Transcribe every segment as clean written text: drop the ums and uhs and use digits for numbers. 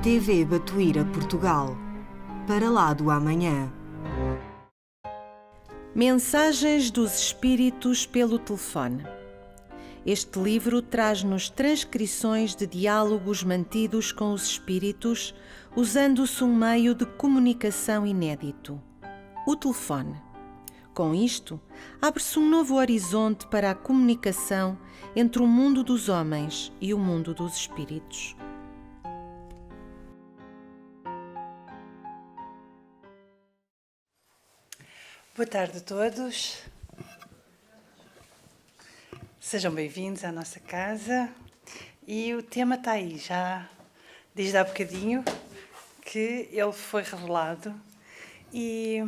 TV Batuíra Portugal. Para lá do amanhã. Mensagens dos Espíritos pelo telefone. Este livro traz-nos transcrições de diálogos mantidos com os Espíritos, usando-se um meio de comunicação inédito: o telefone. Com isto, abre-se um novo horizonte para a comunicação entre o mundo dos homens e o mundo dos espíritos. Boa tarde a todos. Sejam bem-vindos à nossa casa. E o tema está aí, já desde há bocadinho que ele foi revelado. E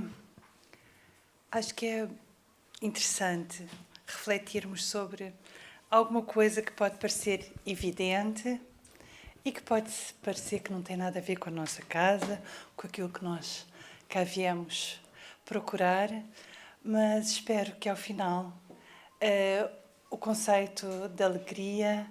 acho que é interessante refletirmos sobre alguma coisa que pode parecer evidente e que pode parecer que não tem nada a ver com a nossa casa, com aquilo que nós cá viemos procurar, mas espero que ao final o conceito da alegria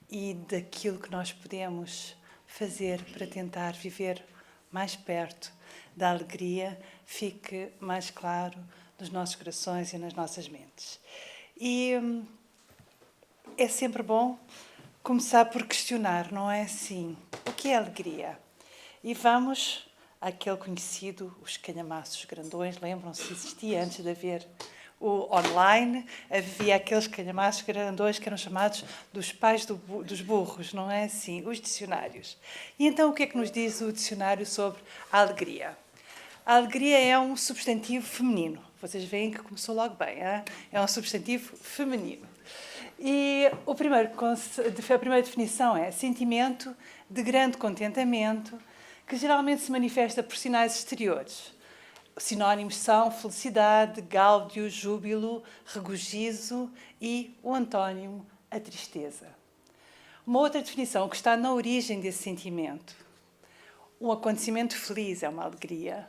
e daquilo que nós podemos fazer para tentar viver mais perto da alegria fique mais claro nos nossos corações e nas nossas mentes. E é sempre bom começar por questionar, não é assim? O que é alegria? E vamos àquele conhecido, os calhamaços grandões, lembram-se, existia antes de haver o online, havia aqueles calhamaços grandões que eram chamados dos pais dos burros, não é assim? Os dicionários. E então o que é que nos diz o dicionário sobre a alegria? A alegria é um substantivo feminino. Vocês veem que começou logo bem, hein? É um substantivo feminino. E a primeira definição é sentimento de grande contentamento que geralmente se manifesta por sinais exteriores. Sinónimos são felicidade, gáudio, júbilo, regozijo e o antónimo, a tristeza. Uma outra definição que está na origem desse sentimento. Um acontecimento feliz é uma alegria.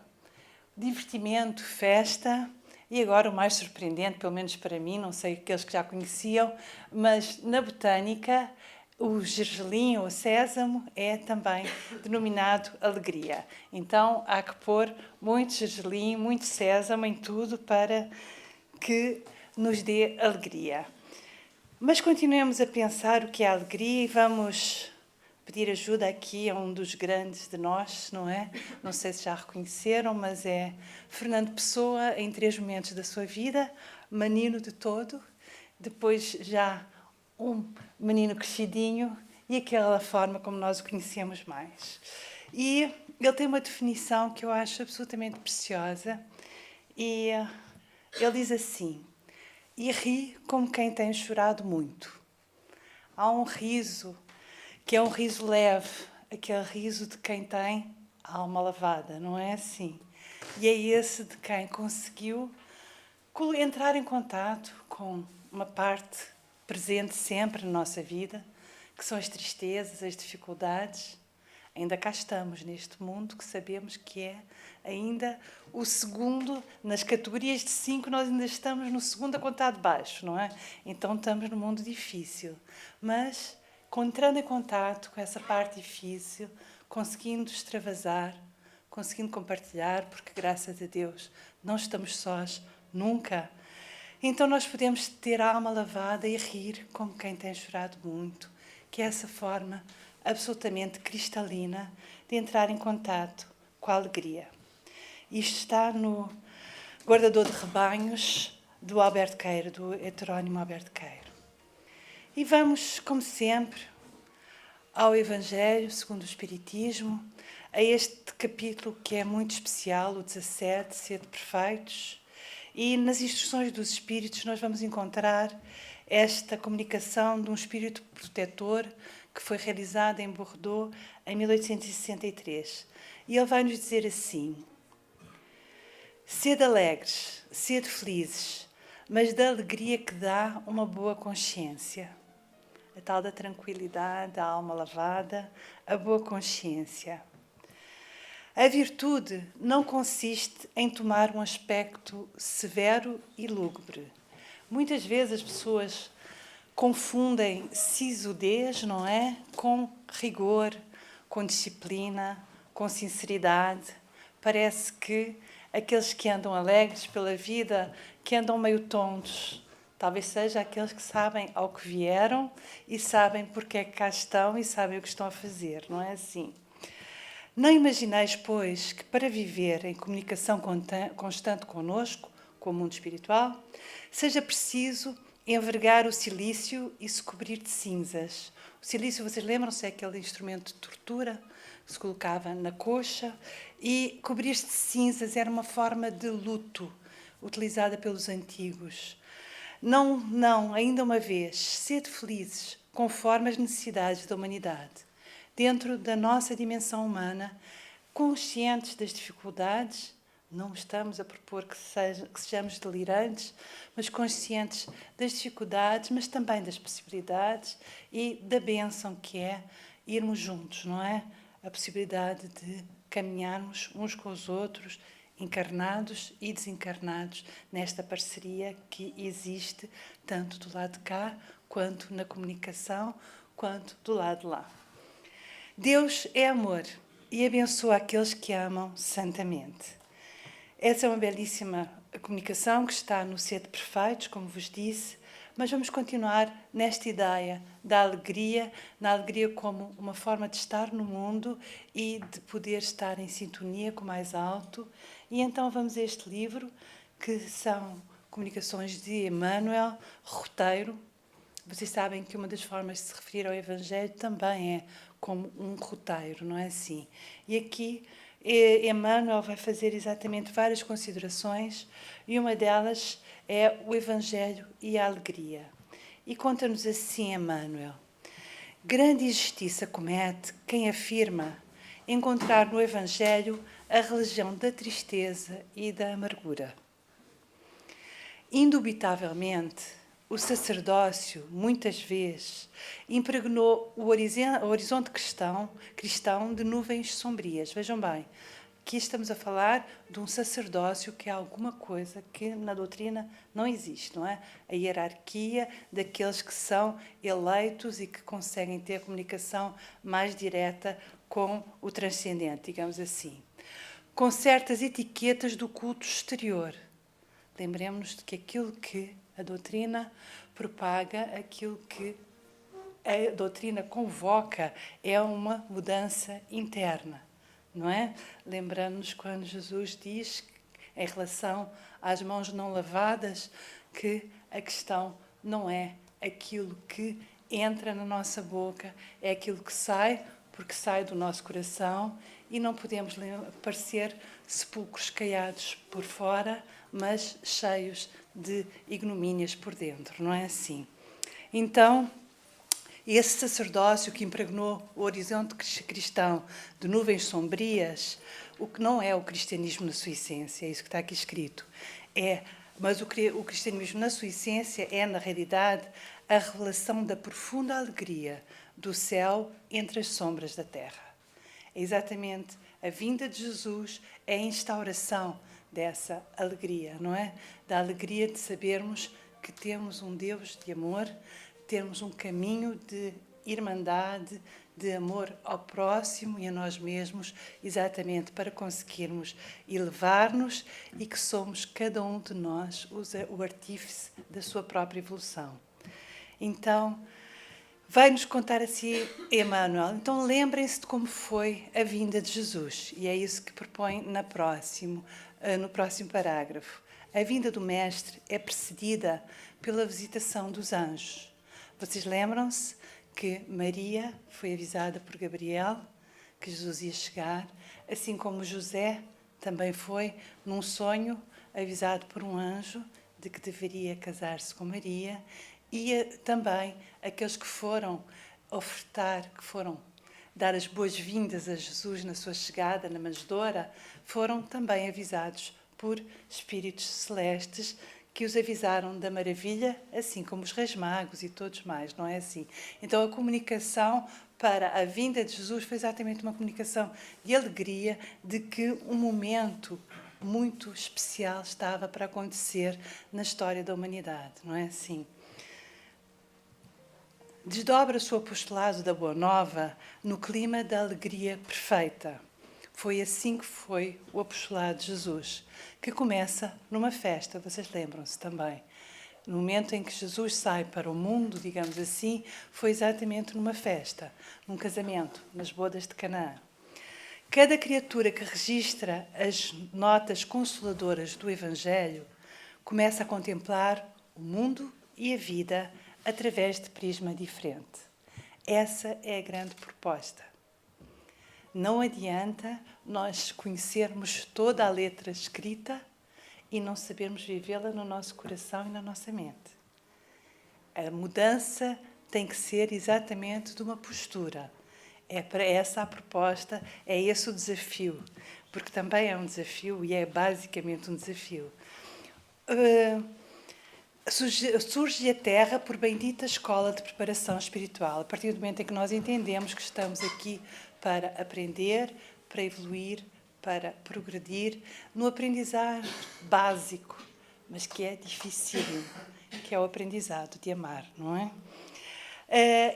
Divertimento, festa. E agora o mais surpreendente, pelo menos para mim, não sei aqueles que já conheciam, mas na botânica o gergelim ou sésamo é também denominado alegria. Então há que pôr muito gergelim, muito sésamo em tudo para que nos dê alegria. Mas continuemos a pensar o que é alegria e vamos pedir ajuda aqui a um dos grandes de nós, não é? Não sei se já reconheceram, mas é Fernando Pessoa em 3 momentos da sua vida, menino de todo, depois já um menino crescidinho e aquela forma como nós o conhecemos mais. E ele tem uma definição que eu acho absolutamente preciosa e ele diz assim: e ri como quem tem chorado muito. Há um riso que é um riso leve, aquele riso de quem tem a alma lavada, não é assim? E é esse de quem conseguiu entrar em contato com uma parte presente sempre na nossa vida, que são as tristezas, as dificuldades. Ainda cá estamos neste mundo que sabemos que é ainda o segundo, nas categorias de 5 nós ainda estamos no segundo a contar de baixo, não é? Então estamos no mundo difícil, mas entrando em contato com essa parte difícil, conseguindo extravasar, conseguindo compartilhar, porque graças a Deus não estamos sós, nunca. Então nós podemos ter a alma lavada e rir como quem tem chorado muito, que é essa forma absolutamente cristalina de entrar em contato com a alegria. Isto está no Guardador de Rebanhos do Alberto Queiro, do heterónimo Alberto Queiro. E vamos, como sempre, ao Evangelho segundo o Espiritismo, a este capítulo que é muito especial, o 17, Sede Perfeitos. E nas instruções dos Espíritos nós vamos encontrar esta comunicação de um Espírito protetor que foi realizada em Bordeaux em 1863. E ele vai nos dizer assim: sede alegres, sede felizes, mas da alegria que dá uma boa consciência. A tal da tranquilidade, a alma lavada, a boa consciência. A virtude não consiste em tomar um aspecto severo e lúgubre. Muitas vezes as pessoas confundem sisudez, não é? Com rigor, com disciplina, com sinceridade. Parece que aqueles que andam alegres pela vida, que andam meio tontos, talvez seja aqueles que sabem ao que vieram e sabem porque é que cá estão e sabem o que estão a fazer, não é assim? Não imagineis, pois, que para viver em comunicação constante connosco, com o mundo espiritual, seja preciso envergar o silício e se cobrir de cinzas. O silício, vocês lembram-se, é aquele instrumento de tortura que se colocava na coxa, e cobrir-se de cinzas era uma forma de luto utilizada pelos antigos. Não, ainda uma vez, sede felizes, conforme as necessidades da humanidade, dentro da nossa dimensão humana, conscientes das dificuldades. Não estamos a propor que sejamos delirantes, mas conscientes das dificuldades, mas também das possibilidades e da bênção que é irmos juntos, não é? A possibilidade de caminharmos uns com os outros, encarnados e desencarnados, nesta parceria que existe tanto do lado de cá, quanto na comunicação, quanto do lado de lá. Deus é amor e abençoa aqueles que amam santamente. Essa é uma belíssima comunicação que está no Sede Perfeitos, como vos disse, mas vamos continuar nesta ideia da alegria, na alegria como uma forma de estar no mundo e de poder estar em sintonia com o mais alto. E então vamos a este livro, que são comunicações de Emmanuel, roteiro. Vocês sabem que uma das formas de se referir ao Evangelho também é como um roteiro, não é assim? E aqui Emmanuel vai fazer exatamente várias considerações e uma delas é o Evangelho e a alegria. E conta-nos assim Emmanuel: grande injustiça comete quem afirma encontrar no Evangelho a religião da tristeza e da amargura. Indubitavelmente, o sacerdócio, muitas vezes, impregnou o horizonte cristão de nuvens sombrias. Vejam bem, aqui estamos a falar de um sacerdócio que é alguma coisa que na doutrina não existe, não é? A hierarquia daqueles que são eleitos e que conseguem ter comunicação mais direta com o transcendente, digamos assim. Com certas etiquetas do culto exterior. Lembremos-nos de que aquilo que a doutrina propaga, aquilo que a doutrina convoca, é uma mudança interna, não é? Lembrando-nos quando Jesus diz, em relação às mãos não lavadas, que a questão não é aquilo que entra na nossa boca, é aquilo que sai, porque sai do nosso coração, e não podemos parecer sepulcros caiados por fora, mas cheios de ignomínias por dentro, não é assim? Então, esse sacerdócio que impregnou o horizonte cristão de nuvens sombrias, o que não é o cristianismo na sua essência, é isso que está aqui escrito, mas o cristianismo na sua essência é, na realidade, a revelação da profunda alegria do céu entre as sombras da terra. É exatamente a vinda de Jesus, é a instauração dessa alegria, não é? Da alegria de sabermos que temos um Deus de amor, termos um caminho de irmandade, de amor ao próximo e a nós mesmos, exatamente para conseguirmos elevar-nos e que somos, cada um de nós, o artífice da sua própria evolução. Então, vai-nos contar assim Emmanuel. Então, lembrem-se de como foi a vinda de Jesus. E é isso que propõe no próximo parágrafo. A vinda do Mestre é precedida pela visitação dos anjos. Vocês lembram-se que Maria foi avisada por Gabriel que Jesus ia chegar, assim como José também foi, num sonho, avisado por um anjo de que deveria casar-se com Maria, e também aqueles que foram ofertar, que foram dar as boas-vindas a Jesus na sua chegada na manjedoura, foram também avisados por espíritos celestes que os avisaram da maravilha, assim como os reis magos e todos mais, não é assim? Então a comunicação para a vinda de Jesus foi exatamente uma comunicação de alegria, de que um momento muito especial estava para acontecer na história da humanidade, não é assim? desdobra o seu apostolado da Boa Nova no clima da alegria perfeita. Foi assim que foi o apostolado de Jesus, que começa numa festa, vocês lembram-se também. No momento em que Jesus sai para o mundo, digamos assim, foi exatamente numa festa, num casamento, nas bodas de Canaã. Cada criatura que registra as notas consoladoras do Evangelho começa a contemplar o mundo e a vida através de prisma diferente. Essa é a grande proposta. Não adianta nós conhecermos toda a letra escrita e não sabermos vivê-la no nosso coração e na nossa mente. A mudança tem que ser exatamente de uma postura. É para essa a proposta, é esse o desafio, porque também é um desafio e é basicamente um desafio. Surge a Terra por bendita escola de preparação espiritual, a partir do momento em que nós entendemos que estamos aqui para aprender, para evoluir, para progredir no aprendizado básico, mas que é dificílimo, que é o aprendizado de amar, não é?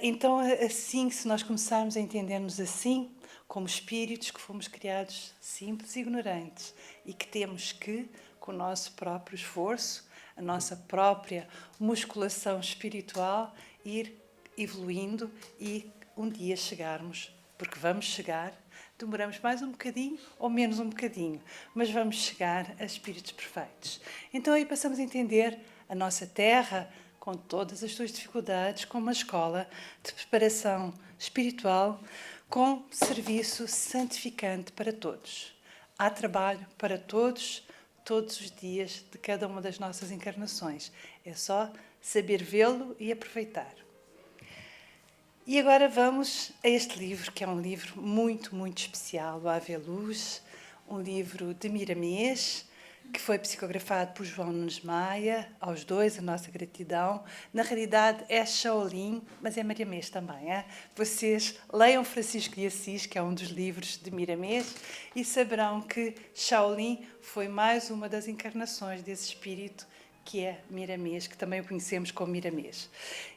Então, assim, se nós começarmos a entender-nos assim, como espíritos que fomos criados simples e ignorantes e que temos que, com o nosso próprio esforço, a nossa própria musculação espiritual, ir evoluindo e um dia chegarmos, porque vamos chegar, demoramos mais um bocadinho ou menos um bocadinho, mas vamos chegar a espíritos perfeitos. Então aí passamos a entender a nossa Terra, com todas as suas dificuldades, como uma escola de preparação espiritual, com serviço santificante para todos. Há trabalho para todos, todos os dias de cada uma das nossas encarnações. É só saber vê-lo e aproveitar. E agora vamos a este livro, que é um livro muito, muito especial, o Ave Luz, um livro de Miramês, que foi psicografado por João Nunes Maia, aos dois, a nossa gratidão. Na realidade é Shaolin, mas é Miramês também. É? Vocês leiam Francisco de Assis, que é um dos livros de Miramês, e saberão que Shaolin foi mais uma das encarnações desse espírito que é Miramês, que também o conhecemos como Miramês.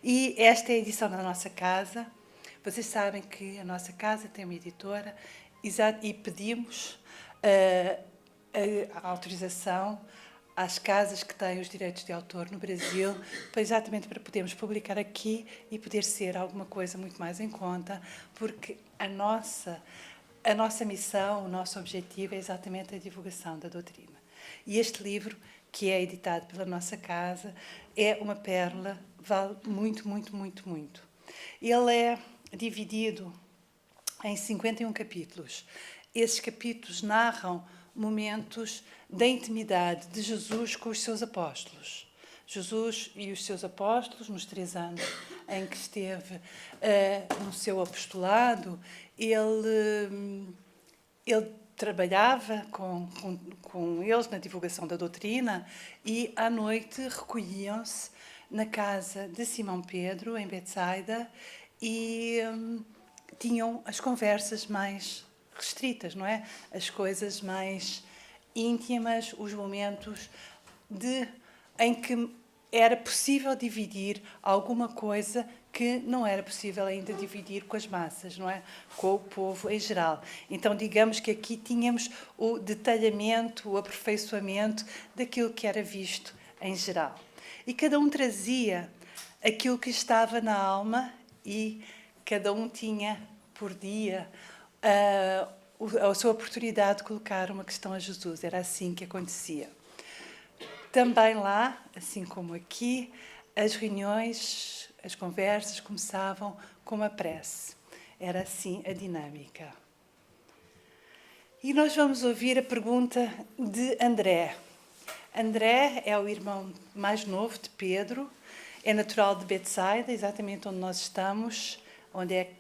E esta é a edição da nossa casa. Vocês sabem que a nossa casa tem uma editora e pedimos a autorização às casas que têm os direitos de autor no Brasil, exatamente para podermos publicar aqui e poder ser alguma coisa muito mais em conta, porque a nossa missão, o nosso objetivo é exatamente a divulgação da doutrina. E este livro, que é editado pela nossa casa, é uma pérola, vale muito, muito, muito, muito. Ele é dividido em 51 capítulos. Esses capítulos narram momentos da intimidade de Jesus com os seus apóstolos. Jesus e os seus apóstolos, nos 3 anos em que esteve no seu apostolado, ele trabalhava com eles na divulgação da doutrina e, à noite, recolhiam-se na casa de Simão Pedro, em Betsaida, e tinham as conversas mais restritas, não é? As coisas mais íntimas, os momentos em que era possível dividir alguma coisa que não era possível ainda dividir com as massas, não é? Com o povo em geral. Então, digamos que aqui tínhamos o detalhamento, o aperfeiçoamento daquilo que era visto em geral. E cada um trazia aquilo que estava na alma e cada um tinha, por dia, a sua oportunidade de colocar uma questão a Jesus. Era assim que acontecia. Também lá, assim como aqui, as reuniões, as conversas começavam com uma prece. Era assim a dinâmica. E nós vamos ouvir a pergunta de André. André é o irmão mais novo de Pedro, é natural de Betsaida, exatamente onde nós estamos, onde é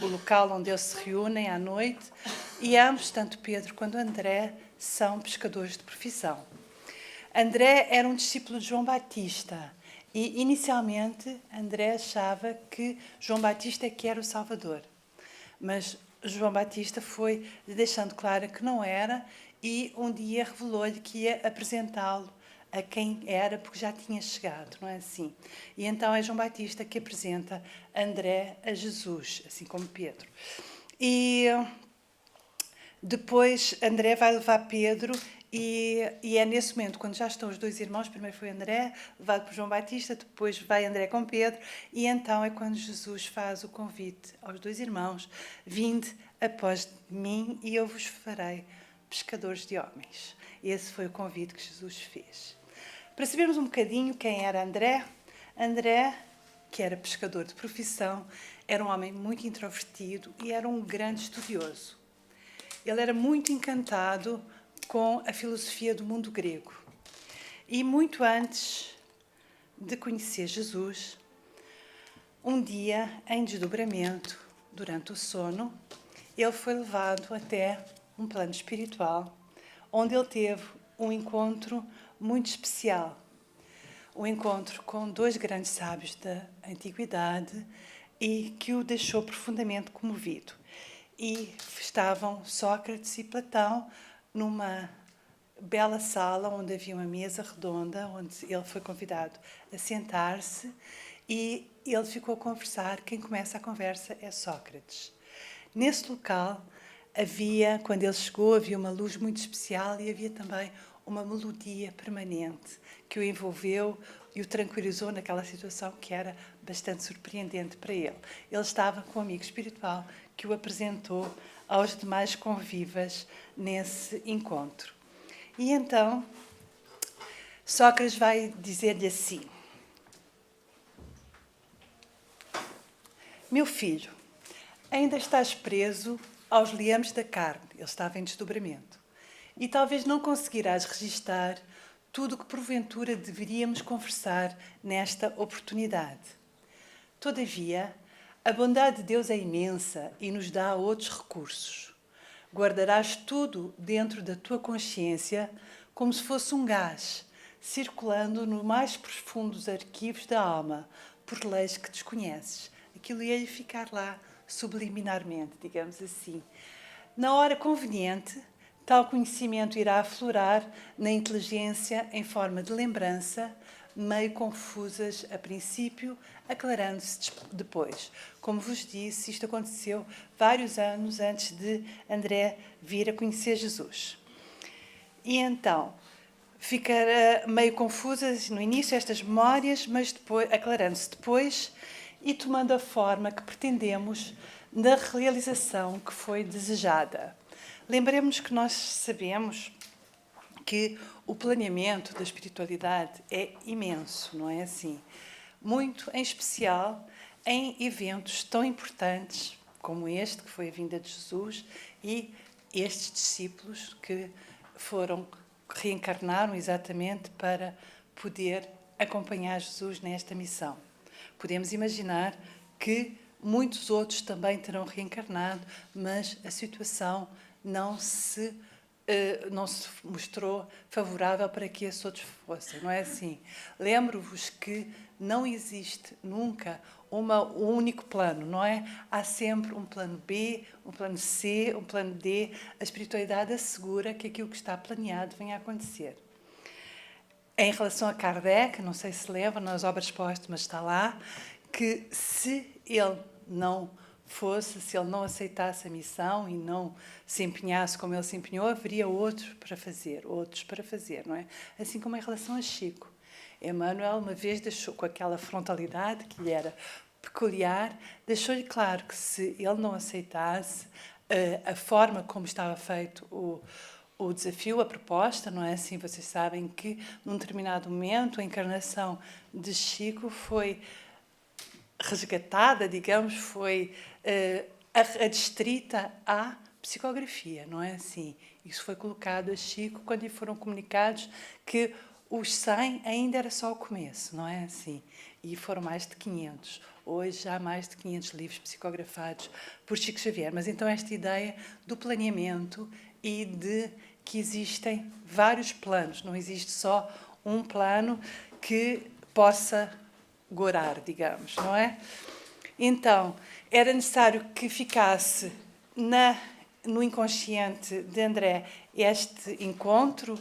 o local onde eles se reúnem à noite, e ambos, tanto Pedro quanto André, são pescadores de profissão. André era um discípulo de João Batista e, inicialmente, André achava que João Batista é que era o Salvador. Mas João Batista foi deixando claro que não era e um dia revelou-lhe que ia apresentá-lo a quem era, porque já tinha chegado, não é assim? E então é João Batista que apresenta André a Jesus, assim como Pedro. E depois André vai levar Pedro e é nesse momento, quando já estão os dois irmãos, primeiro foi André, levado por João Batista, depois vai André com Pedro, e então é quando Jesus faz o convite aos dois irmãos: vinde após mim e eu vos farei pescadores de homens. Esse foi o convite que Jesus fez. Para sabermos um bocadinho quem era André, André, que era pescador de profissão, era um homem muito introvertido e era um grande estudioso. Ele era muito encantado com a filosofia do mundo grego. E muito antes de conhecer Jesus, um dia, em desdobramento, durante o sono, ele foi levado até um plano espiritual, onde ele teve um encontro muito especial. Um encontro com dois grandes sábios da antiguidade e que o deixou profundamente comovido. E estavam Sócrates e Platão numa bela sala onde havia uma mesa redonda, onde ele foi convidado a sentar-se e ele ficou a conversar. Quem começa a conversa é Sócrates. Nesse local quando ele chegou, havia uma luz muito especial e havia também uma melodia permanente que o envolveu e o tranquilizou naquela situação que era bastante surpreendente para ele. Ele estava com um amigo espiritual que o apresentou aos demais convivas nesse encontro. E então, Sócrates vai dizer-lhe assim: meu filho, ainda estás preso aos liames da carne. Ele estava em desdobramento. E talvez não conseguirás registar tudo o que porventura deveríamos conversar nesta oportunidade. Todavia, a bondade de Deus é imensa e nos dá outros recursos. Guardarás tudo dentro da tua consciência como se fosse um gás, circulando nos mais profundos arquivos da alma, por leis que desconheces. Aquilo ia ficar lá subliminarmente, digamos assim. Na hora conveniente, tal conhecimento irá aflorar na inteligência em forma de lembrança, meio confusas a princípio, aclarando-se depois. Como vos disse, isto aconteceu vários anos antes de André vir a conhecer Jesus. E então, ficará meio confusas no início estas memórias, mas depois, aclarando-se depois e tomando a forma que pretendemos da realização que foi desejada. Lembremos que nós sabemos que o planeamento da espiritualidade é imenso, não é assim? Muito em especial em eventos tão importantes como este, que foi a vinda de Jesus, e estes discípulos que reencarnaram exatamente para poder acompanhar Jesus nesta missão. Podemos imaginar que muitos outros também terão reencarnado, mas a situação não se mostrou favorável para que esses outros fossem, não é assim? Lembro-vos que não existe nunca um único plano, não é? Há sempre um plano B, um plano C, um plano D. A espiritualidade assegura que aquilo que está planeado venha a acontecer. Em relação a Kardec, não sei se lembra, nas obras póstumas está lá, que se ele não se ele não aceitasse a missão e não se empenhasse como ele se empenhou, haveria outros para fazer, não é? Assim como em relação a Chico. Emmanuel, uma vez, deixou, com aquela frontalidade que lhe era peculiar, deixou-lhe claro que se ele não aceitasse a forma como estava feito o desafio, a proposta, não é assim? Vocês sabem que, num determinado momento, a encarnação de Chico foi resgatada, digamos, foi adstrita à psicografia, não é assim? Isso foi colocado a Chico quando lhe foram comunicados que os 100 ainda era só o começo, não é assim? E foram mais de 500. Hoje já há mais de 500 livros psicografados por Chico Xavier. Mas então esta ideia do planeamento e de que existem vários planos, não existe só um plano que possa gorar, digamos, não é? Então, era necessário que ficasse no inconsciente de André este encontro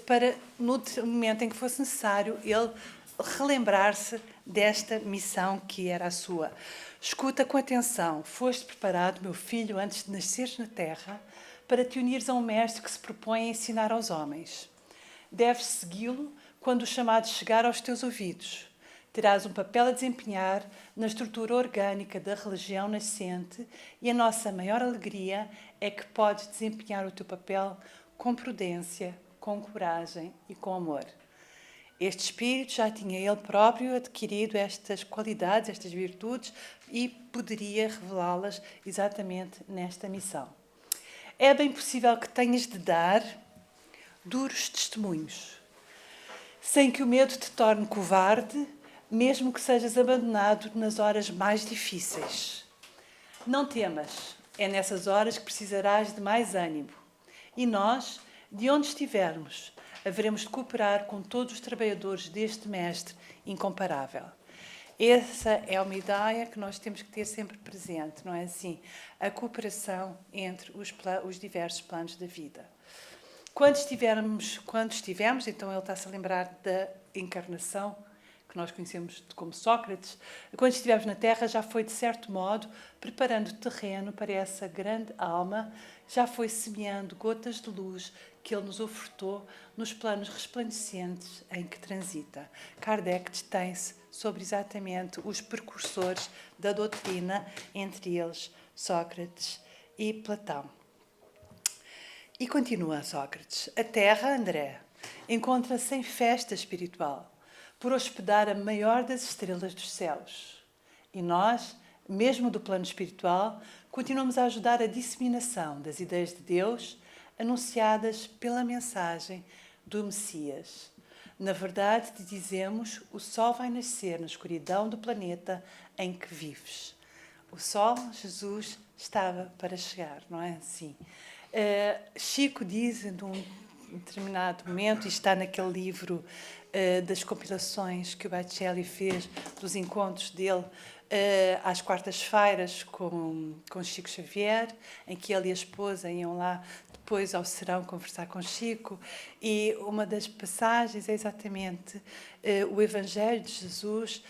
para, no momento em que fosse necessário, ele relembrar-se desta missão que era a sua. Escuta com atenção. Foste preparado, meu filho, antes de nasceres na terra, para te unires a um mestre que se propõe a ensinar aos homens. Deves segui-lo quando o chamado chegar aos teus ouvidos. Terás um papel a desempenhar na estrutura orgânica da religião nascente e a nossa maior alegria é que podes desempenhar o teu papel com prudência, com coragem e com amor. Este espírito já tinha ele próprio adquirido estas qualidades, estas virtudes, e poderia revelá-las exatamente nesta missão. É bem possível que tenhas de dar duros testemunhos, sem que o medo te torne covarde, mesmo que sejas abandonado nas horas mais difíceis. Não temas, é nessas horas que precisarás de mais ânimo. E nós, de onde estivermos, haveremos de cooperar com todos os trabalhadores deste mestre incomparável. Essa é uma ideia que nós temos que ter sempre presente, não é assim? A cooperação entre os diversos planos da vida. Quando estivemos, então ele está-se a lembrar da encarnação, que nós conhecemos como Sócrates, quando estivemos na Terra já foi, de certo modo, preparando o terreno para essa grande alma, já foi semeando gotas de luz que ele nos ofertou nos planos resplandecentes em que transita. Kardec detém-se sobre exatamente os precursores da doutrina, entre eles Sócrates e Platão. E continua Sócrates. A Terra, André, encontra-se em festa espiritual, por hospedar a maior das estrelas dos céus. E nós, mesmo do plano espiritual, continuamos a ajudar a disseminação das ideias de Deus anunciadas pela mensagem do Messias. Na verdade, te dizemos, o sol vai nascer na escuridão do planeta em que vives. O sol, Jesus, estava para chegar, não é assim? Chico diz, num determinado momento, e está naquele livro das compilações que o Bacelli fez, dos encontros dele às quartas-feiras com Chico Xavier, em que ele e a esposa iam lá depois ao serão conversar com Chico, e uma das passagens é exatamente o Evangelho de Jesus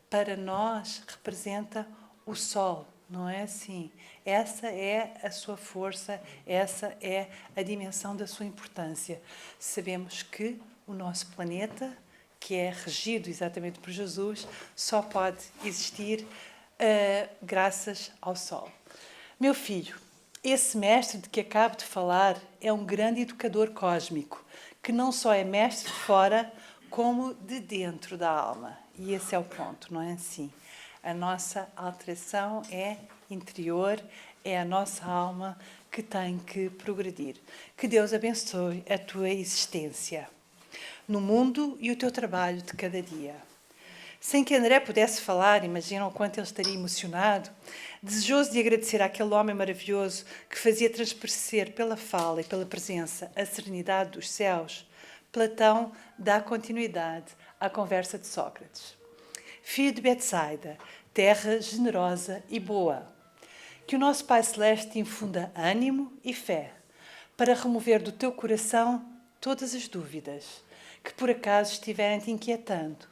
para nós representa o sol, não é assim? Essa é a sua força, essa é a dimensão da sua importância. Sabemos que o nosso planeta, que é regido exatamente por Jesus, só pode existir graças ao Sol. Meu filho, esse mestre de que acabo de falar é um grande educador cósmico, que não só é mestre de fora, como de dentro da alma. E esse é o ponto, não é assim? A nossa alteração é interior, é a nossa alma que tem que progredir. Que Deus abençoe a tua existência no mundo e o teu trabalho de cada dia. Sem que André pudesse falar, imaginam o quanto ele estaria emocionado, desejoso de agradecer àquele homem maravilhoso que fazia transparecer pela fala e pela presença a serenidade dos céus, Platão dá continuidade à conversa de Sócrates. Filho de Betsaida, terra generosa e boa, que o nosso Pai Celeste te infunda ânimo e fé, para remover do teu coração todas as dúvidas que por acaso estiverem te inquietando,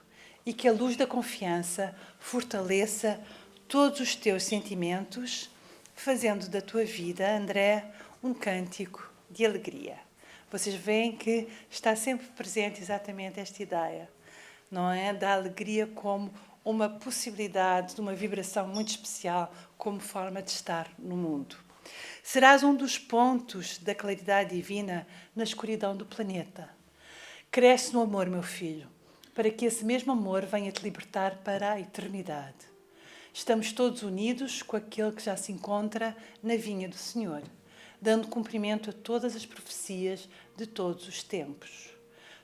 e que a luz da confiança fortaleça todos os teus sentimentos, fazendo da tua vida, André, um cântico de alegria. Vocês veem que está sempre presente exatamente esta ideia, não é? Da alegria como uma possibilidade de uma vibração muito especial como forma de estar no mundo. Serás um dos pontos da claridade divina na escuridão do planeta. Cresce no amor, meu filho, para que esse mesmo amor venha te libertar para a eternidade. Estamos todos unidos com aquele que já se encontra na vinha do Senhor, dando cumprimento a todas as profecias de todos os tempos.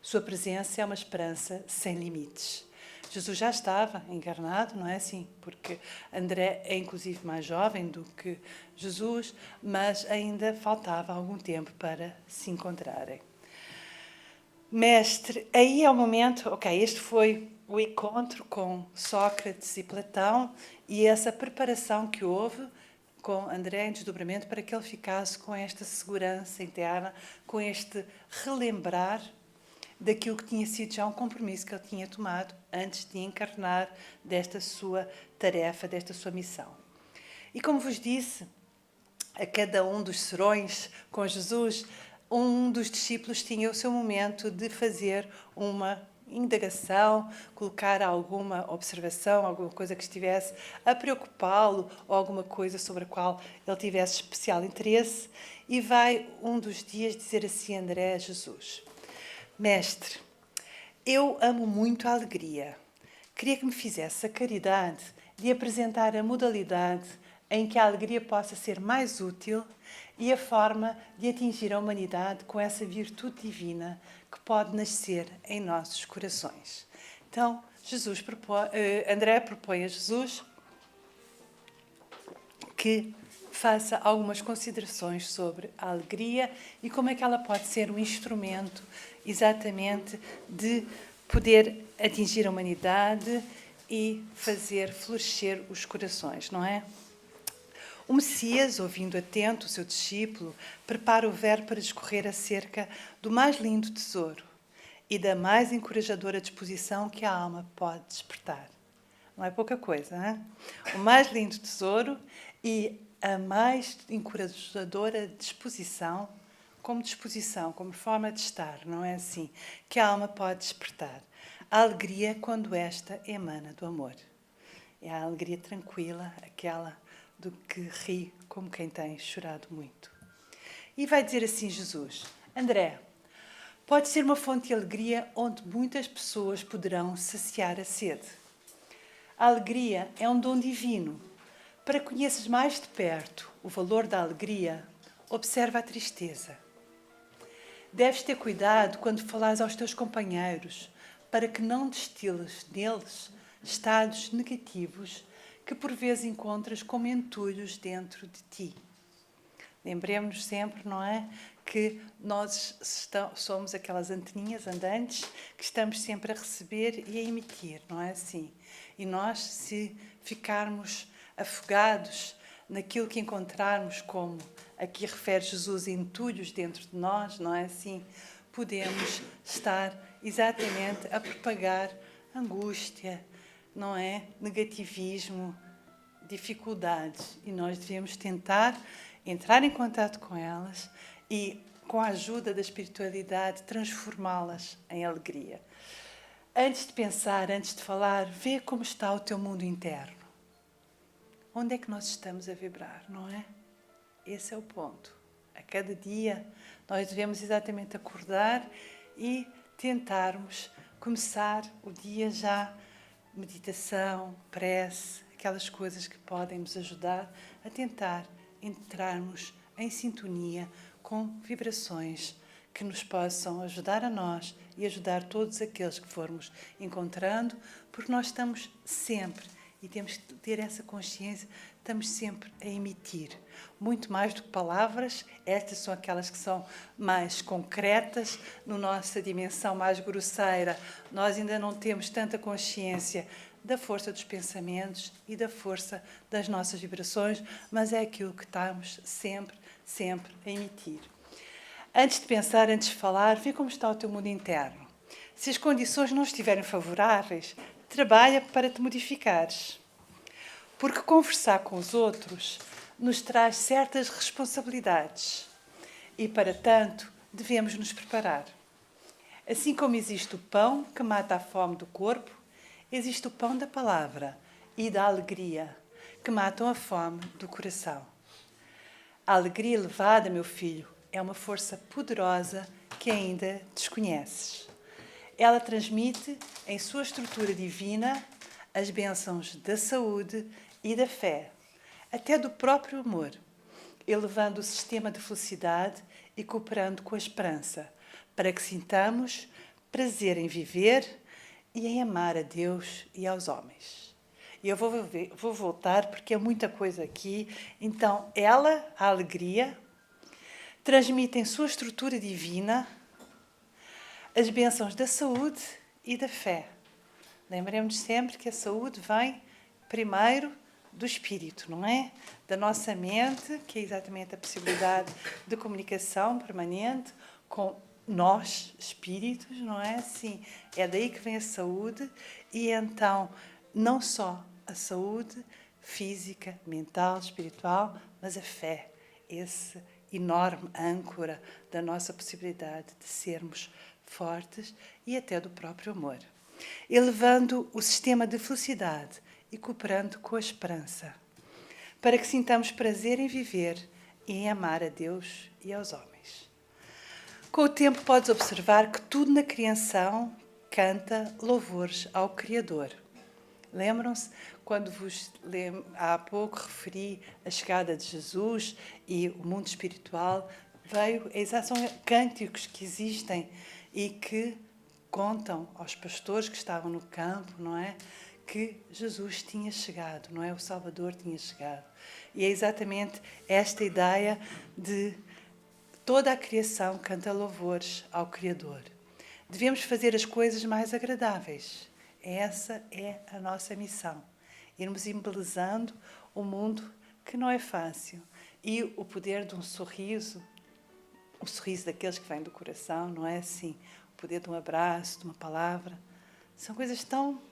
Sua presença é uma esperança sem limites. Jesus já estava encarnado, não é assim? Porque André é inclusive mais jovem do que Jesus, mas ainda faltava algum tempo para se encontrarem. Mestre, aí é o momento, este foi o encontro com Sócrates e Platão e essa preparação que houve com André em desdobramento para que ele ficasse com esta segurança interna, com este relembrar daquilo que tinha sido já um compromisso que ele tinha tomado antes de encarnar desta sua tarefa, desta sua missão. E como vos disse, a cada um dos serões com Jesus, um dos discípulos tinha o seu momento de fazer uma indagação, colocar alguma observação, alguma coisa que estivesse a preocupá-lo ou alguma coisa sobre a qual ele tivesse especial interesse, e vai um dos dias dizer assim a André a Jesus: Mestre, eu amo muito a alegria. Queria que me fizesse a caridade de apresentar a modalidade em que a alegria possa ser mais útil e a forma de atingir a humanidade com essa virtude divina que pode nascer em nossos corações. Então, André propõe a Jesus que faça algumas considerações sobre a alegria e como é que ela pode ser um instrumento exatamente de poder atingir a humanidade e fazer florescer os corações, não é? O Messias, ouvindo atento o seu discípulo, prepara o verbo para discorrer acerca do mais lindo tesouro e da mais encorajadora disposição que a alma pode despertar. Não é pouca coisa, não é? O mais lindo tesouro e a mais encorajadora disposição, como forma de estar, não é assim? Que a alma pode despertar. A alegria quando esta emana do amor. É a alegria tranquila, aquela do que ri como quem tem chorado muito. E vai dizer assim Jesus: André, pode ser uma fonte de alegria onde muitas pessoas poderão saciar a sede. A alegria é um dom divino. Para que conheças mais de perto o valor da alegria, observa a tristeza. Deves ter cuidado quando falares aos teus companheiros, para que não destiles neles estados negativos que por vezes encontras como entulhos dentro de ti. Lembremos-nos sempre, não é? Que nós somos aquelas anteninhas andantes que estamos sempre a receber e a emitir, não é assim? E nós, se ficarmos afogados naquilo que encontrarmos, como aqui refere Jesus, entulhos dentro de nós, não é assim? Podemos estar exatamente a propagar angústia, não é? Negativismo, dificuldades. E nós devemos tentar entrar em contato com elas e, com a ajuda da espiritualidade, transformá-las em alegria. Antes de pensar, antes de falar, vê como está o teu mundo interno. Onde é que nós estamos a vibrar, não é? Esse é o ponto. A cada dia nós devemos exatamente acordar e tentarmos começar o dia já meditação, prece, aquelas coisas que podem nos ajudar a tentar entrarmos em sintonia com vibrações que nos possam ajudar a nós e ajudar todos aqueles que formos encontrando, porque nós estamos sempre, e temos que ter essa consciência, estamos sempre a emitir. Muito mais do que palavras, estas são aquelas que são mais concretas, na nossa dimensão mais grosseira. Nós ainda não temos tanta consciência da força dos pensamentos e da força das nossas vibrações, mas é aquilo que estamos sempre, sempre a emitir. Antes de pensar, antes de falar, vê como está o teu mundo interno. Se as condições não estiverem favoráveis, trabalha para te modificares. Porque conversar com os outros nos traz certas responsabilidades e, para tanto, devemos nos preparar. Assim como existe o pão que mata a fome do corpo, existe o pão da palavra e da alegria que matam a fome do coração. A alegria elevada, meu filho, é uma força poderosa que ainda desconheces. Ela transmite, em sua estrutura divina, as bênçãos da saúde e da fé, até do próprio amor, elevando o sistema de felicidade e cooperando com a esperança, para que sintamos prazer em viver e em amar a Deus e aos homens. E eu vou voltar porque é muita coisa aqui. Então, ela, a alegria, transmite em sua estrutura divina as bênçãos da saúde e da fé. Lembremos sempre que a saúde vem primeiro do espírito, não é? Da nossa mente, que é exatamente a possibilidade de comunicação permanente com nós, espíritos, não é? Sim, é daí que vem a saúde e então não só a saúde física, mental, espiritual, mas a fé, esse enorme âncora da nossa possibilidade de sermos fortes e até do próprio amor, elevando o sistema de felicidade e cooperando com a esperança, para que sintamos prazer em viver e em amar a Deus e aos homens. Com o tempo podes observar que tudo na criação canta louvores ao Criador. Lembram-se quando há pouco referi a chegada de Jesus e o mundo espiritual veio, são cânticos que existem e que contam aos pastores que estavam no campo, não é? Que Jesus tinha chegado, não é? O Salvador tinha chegado. E é exatamente esta ideia de toda a criação canta louvores ao Criador. Devemos fazer as coisas mais agradáveis. Essa é a nossa missão. Irmos embelezando o mundo que não é fácil. E o poder de um sorriso, o sorriso daqueles que vêm do coração, não é assim? O poder de um abraço, de uma palavra. São coisas tão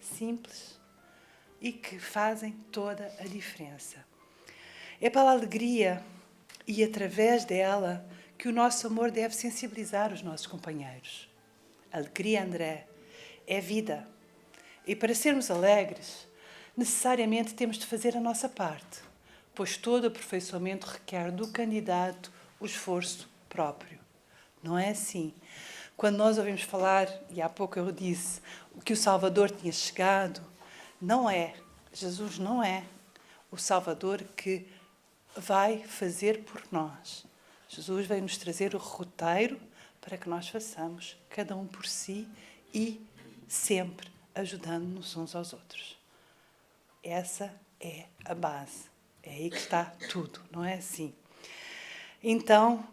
simples e que fazem toda a diferença. É pela alegria e através dela que o nosso amor deve sensibilizar os nossos companheiros. Alegria, André, é vida. E para sermos alegres, necessariamente temos de fazer a nossa parte, pois todo aperfeiçoamento requer do candidato o esforço próprio. Não é assim? Quando nós ouvimos falar, e há pouco eu disse, que o Salvador tinha chegado, não é. Jesus não é o Salvador que vai fazer por nós. Jesus veio nos trazer o roteiro para que nós façamos, cada um por si e sempre ajudando-nos uns aos outros. Essa é a base. É aí que está tudo, não é assim? Então,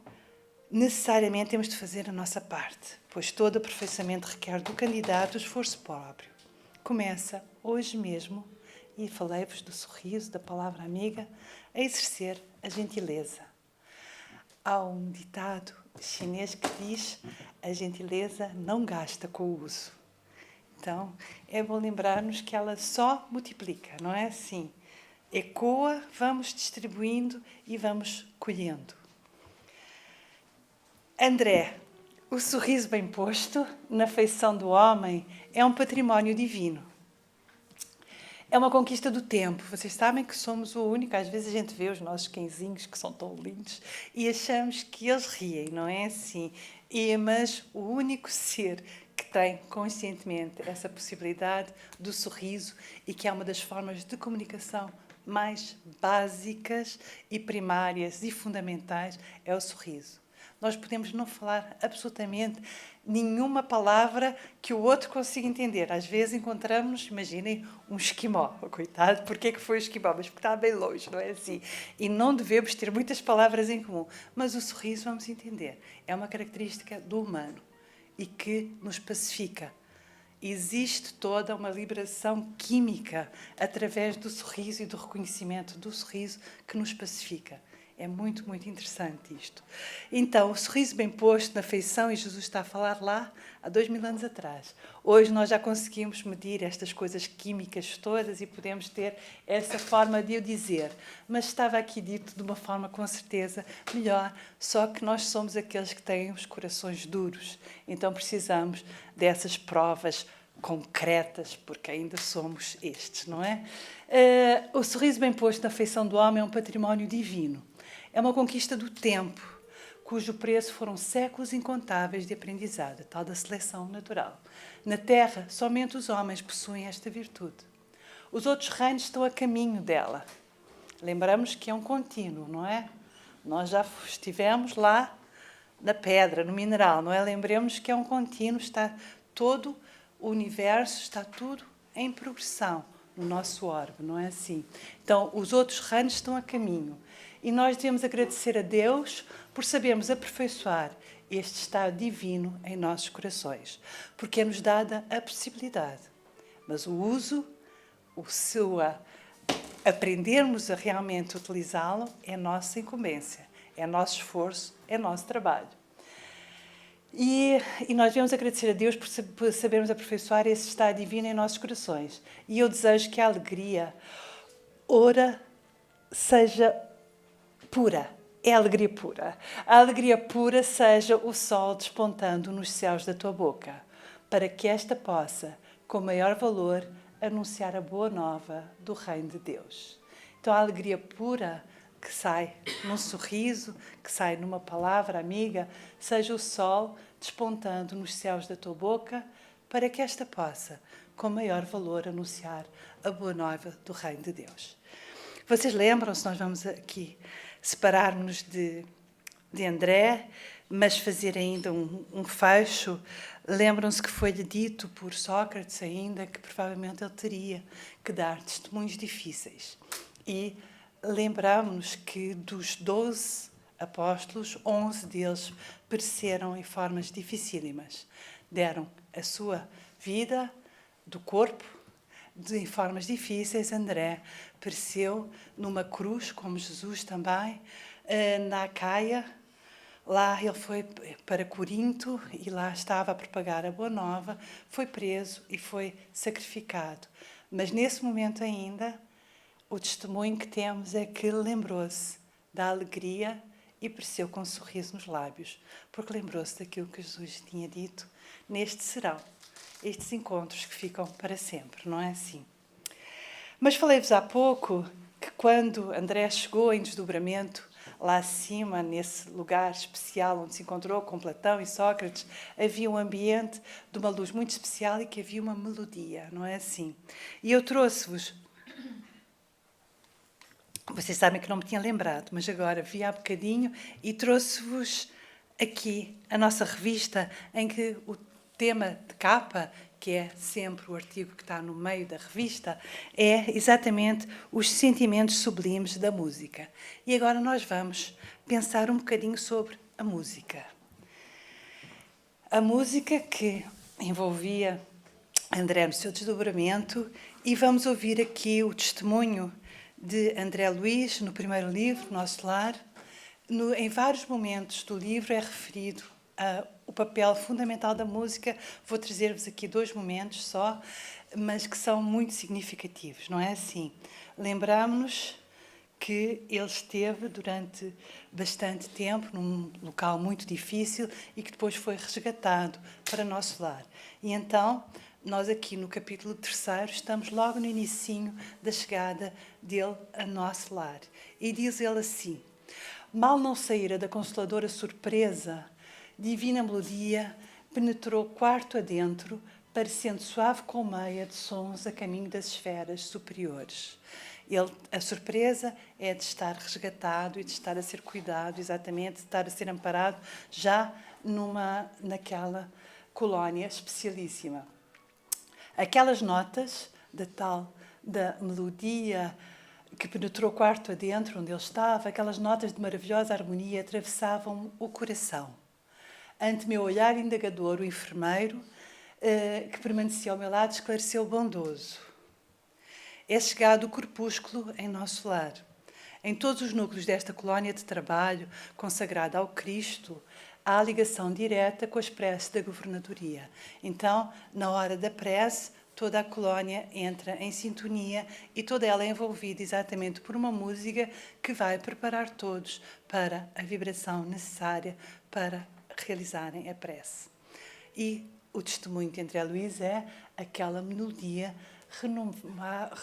necessariamente temos de fazer a nossa parte, pois todo aperfeiçoamento requer do candidato o esforço próprio. Começa hoje mesmo, e falei-vos do sorriso, da palavra amiga, a exercer a gentileza. Há um ditado chinês que diz: a gentileza não gasta com o uso. Então, é bom lembrar-nos que ela só multiplica, não é assim? Ecoa, vamos distribuindo e vamos colhendo. André, o sorriso bem posto na feição do homem é um património divino. É uma conquista do tempo. Vocês sabem que somos o único, às vezes a gente vê os nossos cãezinhos que são tão lindos e achamos que eles riem, não é assim? Mas o único ser que tem conscientemente essa possibilidade do sorriso e que é uma das formas de comunicação mais básicas e primárias e fundamentais é o sorriso. Nós podemos não falar absolutamente nenhuma palavra que o outro consiga entender. Às vezes encontramos, imaginem, um esquimó. Coitado, porquê que foi o esquimó? Mas porque está bem longe, não é assim? E não devemos ter muitas palavras em comum. Mas o sorriso vamos entender. É uma característica do humano e que nos pacifica. Existe toda uma liberação química através do sorriso e do reconhecimento do sorriso que nos pacifica. É muito, muito interessante isto. Então, o sorriso bem posto na feição, e Jesus está a falar lá há 2000 anos atrás. Hoje nós já conseguimos medir estas coisas químicas todas e podemos ter essa forma de o dizer. Mas estava aqui dito de uma forma, com certeza, melhor, só que nós somos aqueles que têm os corações duros. Então precisamos dessas provas concretas, porque ainda somos estes, não é? O sorriso bem posto na feição do homem é um património divino. É uma conquista do tempo, cujo preço foram séculos incontáveis de aprendizado, a tal da seleção natural. Na Terra, somente os homens possuem esta virtude. Os outros reinos estão a caminho dela. Lembramos que é um contínuo, não é? Nós já estivemos lá na pedra, no mineral, não é? Lembremos que é um contínuo, está todo o universo, está tudo em progressão no nosso orbe, não é assim? Então, os outros reinos estão a caminho. E nós devemos agradecer a Deus por sabermos aperfeiçoar este estado divino em nossos corações, porque é-nos dada a possibilidade. Mas o uso, aprendermos a realmente utilizá-lo é nossa incumbência, é nosso esforço, é nosso trabalho. E nós devemos agradecer a Deus por sabermos aperfeiçoar esse estado divino em nossos corações. E eu desejo que a alegria, ora, seja pura. É a alegria pura. A alegria pura seja o sol despontando nos céus da tua boca, para que esta possa, com maior valor, anunciar a boa nova do reino de Deus. Então a alegria pura que sai num sorriso, que sai numa palavra amiga, seja o sol despontando nos céus da tua boca, para que esta possa, com maior valor, anunciar a boa nova do reino de Deus. Vocês lembram-se, nós vamos aqui separar-nos de André, mas fazer ainda um fecho. Lembram-se que foi-lhe dito por Sócrates ainda que provavelmente ele teria que dar testemunhos difíceis. E lembramos-nos que dos 12 apóstolos, 11 deles pereceram em formas dificílimas. Deram a sua vida do corpo em formas difíceis. André pereceu numa cruz, como Jesus também, na Acaia. Lá ele foi para Corinto e lá estava a propagar a boa nova, foi preso e foi sacrificado. Mas nesse momento ainda, o testemunho que temos é que lembrou-se da alegria e pereceu com um sorriso nos lábios, porque lembrou-se daquilo que Jesus tinha dito: neste serão estes encontros que ficam para sempre, não é assim? Mas falei-vos há pouco que quando André chegou em desdobramento, lá acima, nesse lugar especial onde se encontrou com Platão e Sócrates, havia um ambiente de uma luz muito especial e que havia uma melodia, não é assim? E eu trouxe-vos... Vocês sabem que não me tinha lembrado, mas agora vi há bocadinho e trouxe-vos aqui a nossa revista em que o tema de capa, que é sempre o artigo que está no meio da revista, é exatamente os sentimentos sublimes da música. E agora nós vamos pensar um bocadinho sobre a música. A música que envolvia André no seu desdobramento, e vamos ouvir aqui o testemunho de André Luiz, no primeiro livro, Nosso Lar. Em vários momentos do livro é referido o papel fundamental da música. Vou trazer-vos aqui 2 momentos só, mas que são muito significativos, não é assim? Lembramos-nos que ele esteve durante bastante tempo num local muito difícil e que depois foi resgatado para Nosso Lar. E então, nós aqui no capítulo 3 estamos logo no inicinho da chegada dele a Nosso Lar. E diz ele assim: mal não saíra da consoladora surpresa, divina melodia penetrou quarto adentro, parecendo suave colmeia de sons a caminho das esferas superiores. A surpresa é de estar resgatado e de estar a ser cuidado, exatamente, de estar a ser amparado já naquela colónia especialíssima. Aquelas notas da melodia que penetrou quarto adentro, onde ele estava, aquelas notas de maravilhosa harmonia atravessavam o coração. Ante meu olhar indagador, o enfermeiro, que permanecia ao meu lado, esclareceu bondoso: é chegado o crepúsculo em Nosso Lar. Em todos os núcleos desta colónia de trabalho consagrada ao Cristo, há ligação direta com as preces da governadoria. Então, na hora da prece, toda a colónia entra em sintonia e toda ela é envolvida exatamente por uma música que vai preparar todos para a vibração necessária para realizarem a prece. E o testemunho de André Luiz é: aquela melodia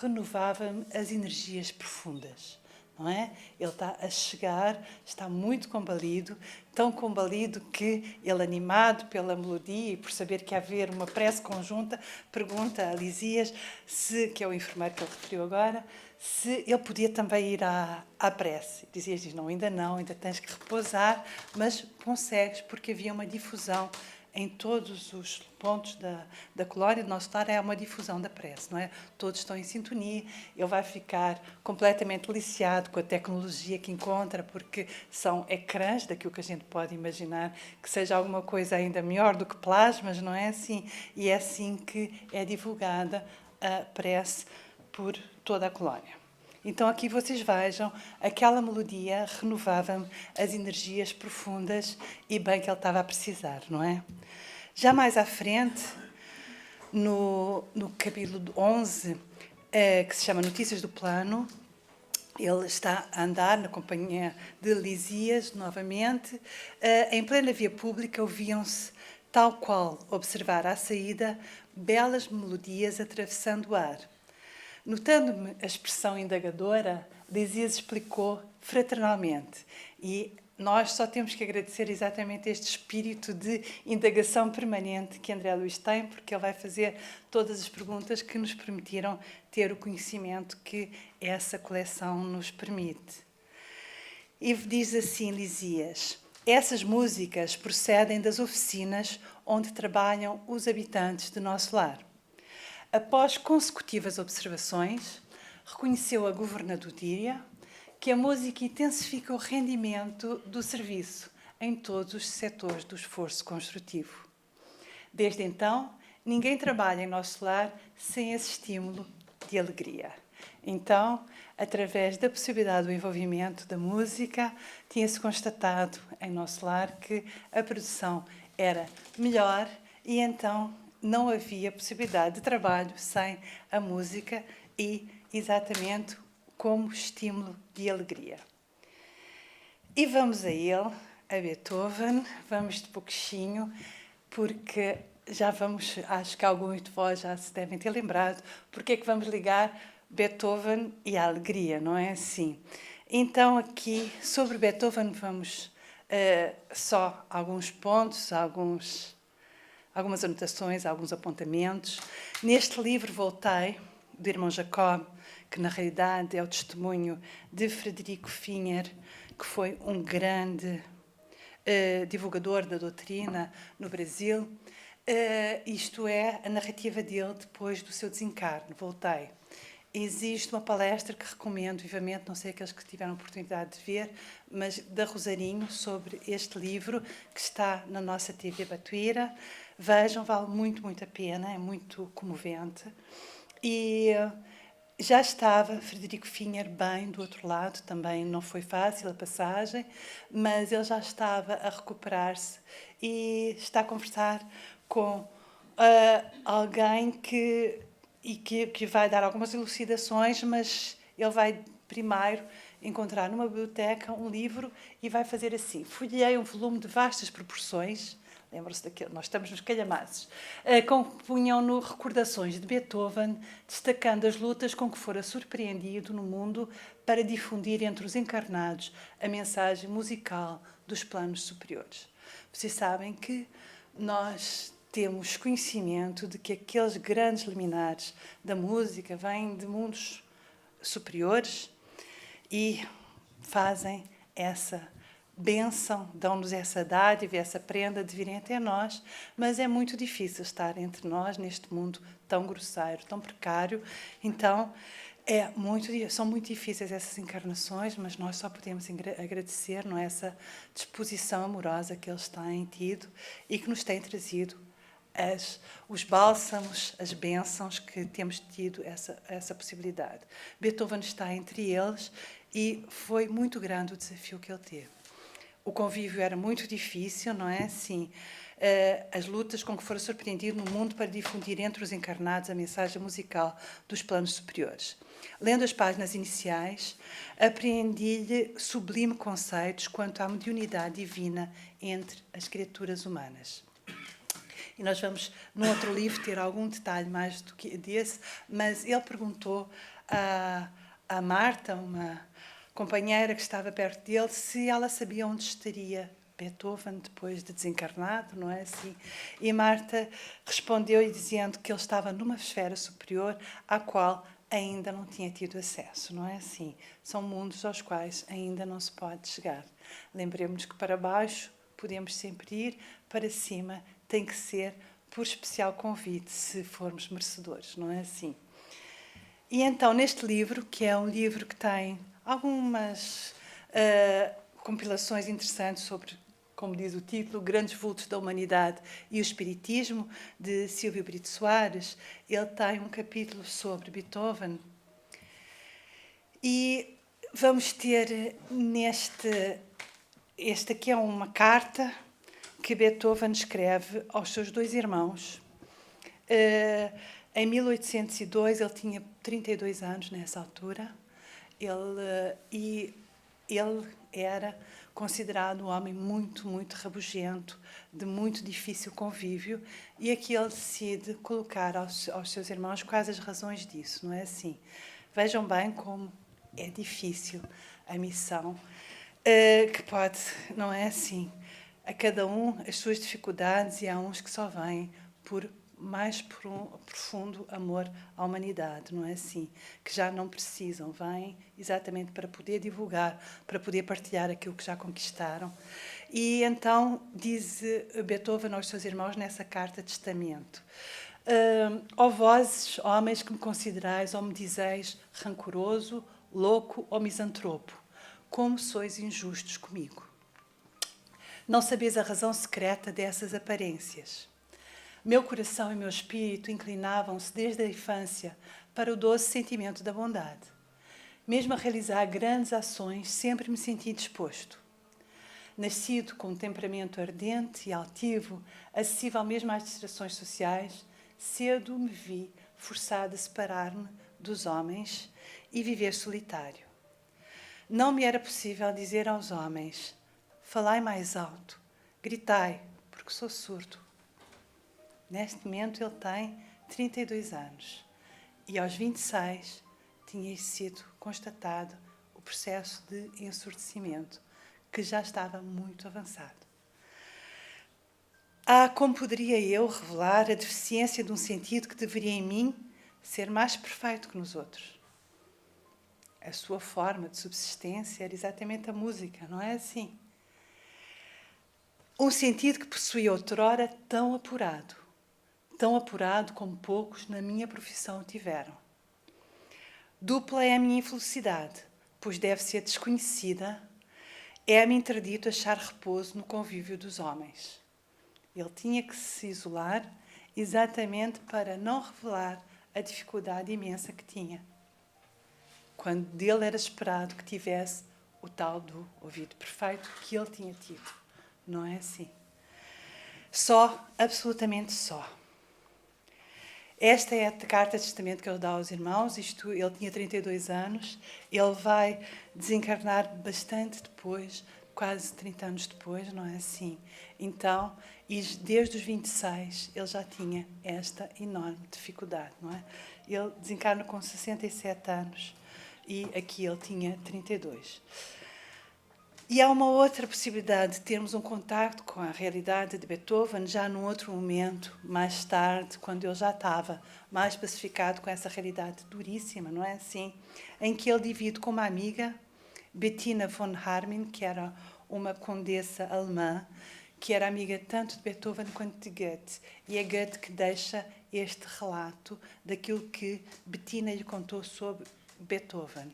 renovava as energias profundas. Não é? Ele está a chegar, está muito combalido, tão combalido que ele, animado pela melodia e por saber que haver uma prece conjunta, pergunta a Lisias, que é o enfermeiro que ele referiu agora, se ele podia também ir à prece. Lisias diz: não, ainda tens que repousar, mas consegues, porque havia uma difusão em todos os pontos da colónia. Do Nosso Lar é uma difusão da prece, não é? Todos estão em sintonia. Ele vai ficar completamente deliciado com a tecnologia que encontra, porque são ecrãs, daquilo que a gente pode imaginar que seja alguma coisa ainda melhor do que plasmas, não é assim? E é assim que é divulgada a prece por toda a colónia. Então aqui vocês vejam, aquela melodia renovava-me as energias profundas e bem que ele estava a precisar, não é? Já mais à frente, no capítulo 11, que se chama Notícias do Plano, ele está a andar na companhia de Lisias, novamente. Em plena via pública ouviam-se, tal qual observar à saída, belas melodias atravessando o ar. Notando-me a expressão indagadora, Lisias explicou fraternalmente. E nós só temos que agradecer exatamente este espírito de indagação permanente que André Luiz tem, porque ele vai fazer todas as perguntas que nos permitiram ter o conhecimento que essa coleção nos permite. E diz assim Lisias: essas músicas procedem das oficinas onde trabalham os habitantes do nosso lar. Após consecutivas observações, reconheceu a governadoria que a música intensifica o rendimento do serviço em todos os setores do esforço construtivo. Desde então, ninguém trabalha em nosso lar sem esse estímulo de alegria. Então, através da possibilidade do envolvimento da música, tinha-se constatado em nosso lar que a produção era melhor e então não havia possibilidade de trabalho sem a música e exatamente como estímulo de alegria. E vamos a ele, a Beethoven, vamos de pouquinho, porque já vamos, acho que alguns de vós já se devem ter lembrado, porque é que vamos ligar Beethoven e a alegria, não é assim? Então aqui, sobre Beethoven, vamos só alguns pontos, algumas anotações, alguns apontamentos. Neste livro voltei, do irmão Jacob, que na realidade é o testemunho de Frederico Finer, que foi um grande divulgador da doutrina no Brasil. Isto é a narrativa dele depois do seu desencarne. Voltei. Existe uma palestra que recomendo vivamente, não sei aqueles que tiveram a oportunidade de ver, mas da Rosarinho, sobre este livro, que está na nossa TV Batuíra. Vejam, vale muito, muito a pena, é muito comovente. E já estava Frederico Finer bem do outro lado, também não foi fácil a passagem, mas ele já estava a recuperar-se e está a conversar com alguém que vai dar algumas elucidações, mas ele vai primeiro encontrar numa biblioteca um livro e vai fazer assim. Folhei um volume de vastas proporções, lembram-se daquilo, nós estamos nos calhamaços, compunham-no recordações de Beethoven, destacando as lutas com que fora surpreendido no mundo para difundir entre os encarnados a mensagem musical dos planos superiores. Vocês sabem que nós temos conhecimento de que aqueles grandes liminares da música vêm de mundos superiores e fazem essa bênção, dão-nos essa dádiva, essa prenda de virem até nós, mas é muito difícil estar entre nós neste mundo tão grosseiro, tão precário. Então, são muito difíceis essas encarnações, mas nós só podemos agradecer, não é, essa disposição amorosa que eles têm tido e que nos têm trazido os bálsamos, as bênçãos que temos tido essa possibilidade. Beethoven está entre eles e foi muito grande o desafio que ele teve. O convívio era muito difícil, não é? Sim. As lutas com que fora surpreendido no mundo para difundir entre os encarnados a mensagem musical dos planos superiores. Lendo as páginas iniciais, apreendi-lhe sublime conceitos quanto à mediunidade divina entre as criaturas humanas. E nós vamos, num outro livro, ter algum detalhe mais do que desse, mas ele perguntou a Marta, uma companheira que estava perto dele, se ela sabia onde estaria Beethoven depois de desencarnado, não é assim? E Marta respondeu-lhe dizendo que ele estava numa esfera superior à qual ainda não tinha tido acesso, não é assim? São mundos aos quais ainda não se pode chegar. Lembremos que para baixo podemos sempre ir, para cima tem que ser por especial convite, se formos merecedores, não é assim? E então, neste livro, que é um livro que tem algumas compilações interessantes sobre, como diz o título, Grandes Vultos da Humanidade e o Espiritismo, de Silvio Brito Soares, ele tem um capítulo sobre Beethoven E vamos ter este aqui é uma carta que Beethoven escreve aos seus dois irmãos. Em 1802, ele tinha 32 anos nessa altura, e ele era considerado um homem muito, muito rabugento, de muito difícil convívio, e aqui ele decide colocar aos seus irmãos quais as razões disso, não é assim? Vejam bem como é difícil a missão, que pode, não é assim? A cada um as suas dificuldades, e há uns que só vêm por um profundo amor à humanidade, não é assim? Que já não precisam, vêm exatamente para poder divulgar, para poder partilhar aquilo que já conquistaram. E então diz Beethoven aos seus irmãos nessa carta de testamento: ó vós, homens, que me considerais ou me dizeis rancoroso, louco ou misantropo, como sois injustos comigo. Não sabeis a razão secreta dessas aparências. Meu coração e meu espírito inclinavam-se desde a infância para o doce sentimento da bondade. Mesmo a realizar grandes ações, sempre me senti disposto. Nascido com um temperamento ardente e altivo, acessível mesmo às distrações sociais, cedo me vi forçado a separar-me dos homens e viver solitário. Não me era possível dizer aos homens: falai mais alto, gritai, porque sou surdo. Neste momento ele tem 32 anos e aos 26 tinha sido constatado o processo de ensurdecimento, que já estava muito avançado. Como poderia eu revelar a deficiência de um sentido que deveria em mim ser mais perfeito que nos outros? A sua forma de subsistência era exatamente a música, não é assim? Um sentido que possuía outrora tão apurado como poucos na minha profissão o tiveram. Dupla é a minha infelicidade, pois deve ser desconhecida, é-me interdito achar repouso no convívio dos homens. Ele tinha que se isolar exatamente para não revelar a dificuldade imensa que tinha, quando dele era esperado que tivesse o tal do ouvido perfeito que ele tinha tido. Não é assim? Só, absolutamente só. Esta é a carta de testamento que ele dá aos irmãos. Ele tinha 32 anos, ele vai desencarnar bastante depois, quase 30 anos depois, não é assim? Então, e desde os 26, ele já tinha esta enorme dificuldade, não é? Ele desencarna com 67 anos e aqui ele tinha 32. E há uma outra possibilidade de termos um contacto com a realidade de Beethoven já num outro momento, mais tarde, quando ele já estava mais pacificado com essa realidade duríssima, não é assim? Em que ele divide com uma amiga, Bettina von Harmin, que era uma condessa alemã, que era amiga tanto de Beethoven quanto de Goethe. E é Goethe que deixa este relato daquilo que Bettina lhe contou sobre Beethoven.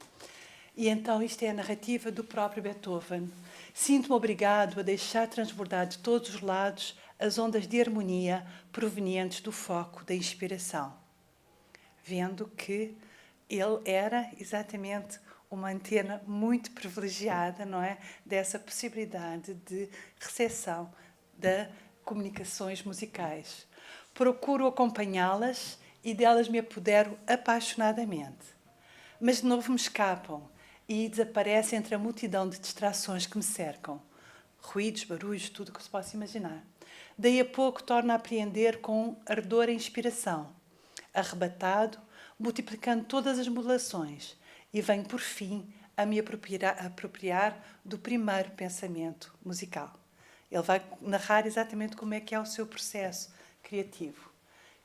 E então isto é a narrativa do próprio Beethoven. Sinto-me obrigado a deixar transbordar de todos os lados as ondas de harmonia provenientes do foco da inspiração. Vendo que ele era exatamente uma antena muito privilegiada, não é? Dessa possibilidade de recepção de comunicações musicais. Procuro acompanhá-las e delas me apodero apaixonadamente. Mas de novo me escapam e desaparece entre a multidão de distrações que me cercam. Ruídos, barulhos, tudo o que se possa imaginar. Daí a pouco torno a apreender com ardor a inspiração, arrebatado, multiplicando todas as modulações, e venho, por fim, a me apropriar do primeiro pensamento musical. Ele vai narrar exatamente como é que é o seu processo criativo.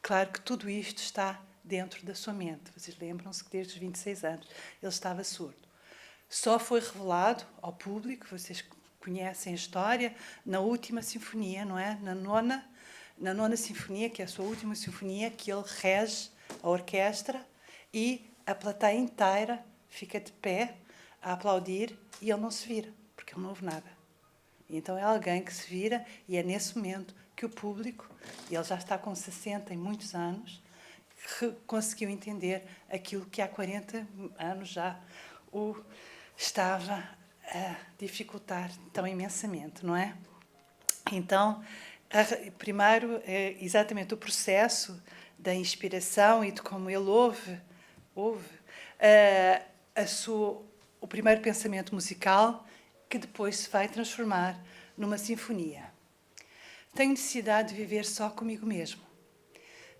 Claro que tudo isto está dentro da sua mente. Vocês lembram-se que desde os 26 anos ele estava surdo. Só foi revelado ao público, vocês conhecem a história, na última sinfonia, não é? Na nona sinfonia, que é a sua última sinfonia, que ele rege a orquestra e a plateia inteira fica de pé a aplaudir e ele não se vira, porque ele não ouve nada. E então é alguém que se vira e é nesse momento que o público, e ele já está com 60 e muitos anos, que conseguiu entender aquilo que há 40 anos já o estava a dificultar tão imensamente, não é? Então, primeiro, exatamente o processo da inspiração e de como ele ouve o primeiro pensamento musical, que depois se vai transformar numa sinfonia. Tenho necessidade de viver só comigo mesmo.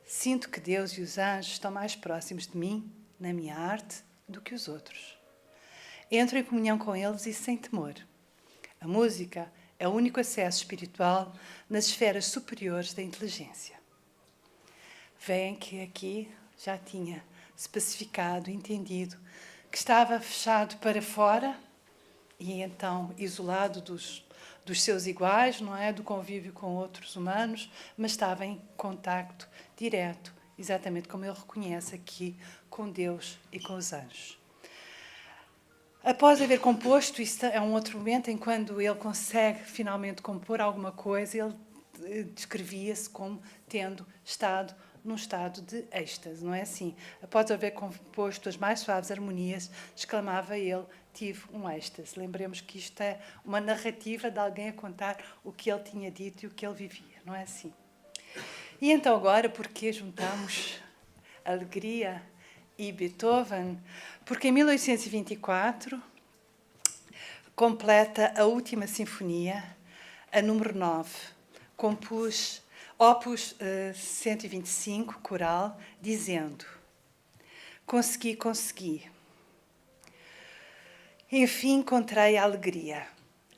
Sinto que Deus e os anjos estão mais próximos de mim, na minha arte, do que os outros. Entro em comunhão com eles e sem temor. A música é o único acesso espiritual nas esferas superiores da inteligência. Veem que aqui já tinha especificado, entendido, que estava fechado para fora e então isolado dos seus iguais, não é? Do convívio com outros humanos, mas estava em contacto direto, exatamente como ele reconhece aqui, com Deus e com os anjos. Após haver composto, isto é um outro momento em quando ele consegue finalmente compor alguma coisa, ele descrevia-se como tendo estado num estado de êxtase, não é assim? Após haver composto as mais suaves harmonias, exclamava ele, tive um êxtase. Lembremos que isto é uma narrativa de alguém a contar o que ele tinha dito e o que ele vivia, não é assim? E então agora, porque juntamos alegria e Beethoven? Porque em 1824 completa a última sinfonia, a número 9. Compus Opus 125, coral, dizendo: consegui. Enfim, encontrei a alegria,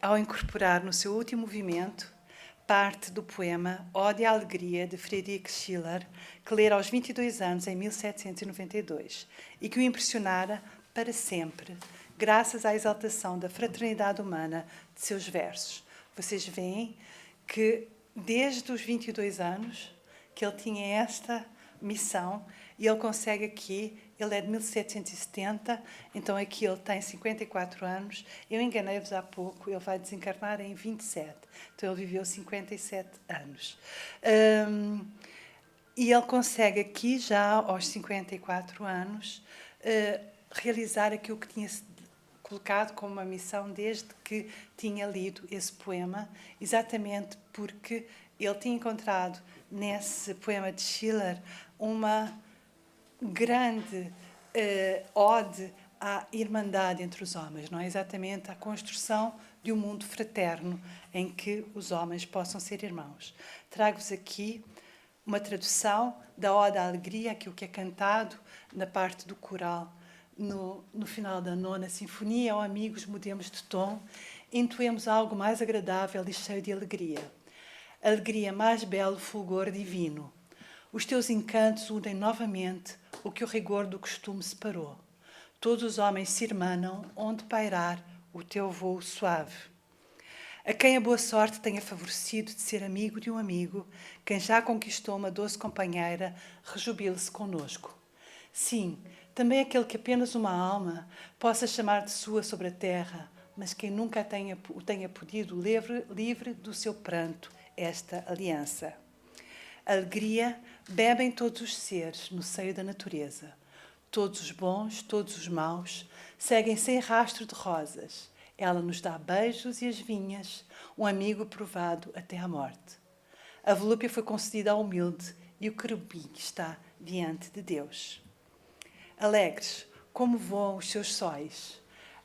ao incorporar no seu último movimento parte do poema Ode à Alegria, de Friedrich Schiller, que lera aos 22 anos, em 1792, e que o impressionara para sempre, graças à exaltação da fraternidade humana de seus versos. Vocês veem que desde os 22 anos que ele tinha esta missão e ele consegue aqui, ele é de 1770, então aqui ele tem 54 anos, eu enganei-vos há pouco, ele vai desencarnar em 27, então ele viveu 57 anos. E ele consegue aqui, já aos 54 anos, realizar aquilo que tinha colocado como uma missão desde que tinha lido esse poema, exatamente porque ele tinha encontrado nesse poema de Schiller uma grande ode à irmandade entre os homens, não é? Exatamente à construção de um mundo fraterno em que os homens possam ser irmãos. Trago-vos aqui uma tradução da Ode à Alegria, aquilo que é cantado na parte do coral no final da 9ª Sinfonia. Ó amigos, mudemos de tom, entoemos algo mais agradável e cheio de alegria. Alegria mais belo fulgor divino. Os teus encantos unem novamente o que o rigor do costume separou. Todos os homens se irmanam onde pairar o teu voo suave. A quem a boa sorte tenha favorecido de ser amigo de um amigo, quem já conquistou uma doce companheira, rejubile-se conosco. Sim, também aquele que apenas uma alma possa chamar de sua sobre a terra, mas quem nunca o tenha podido livre do seu pranto esta aliança. Alegria bebem todos os seres no seio da natureza. Todos os bons, todos os maus, seguem sem rastro de rosas. Ela nos dá beijos e as vinhas, um amigo provado até à morte. A volúpia foi concedida ao humilde e o querubim está diante de Deus. Alegres, como voam os seus sóis,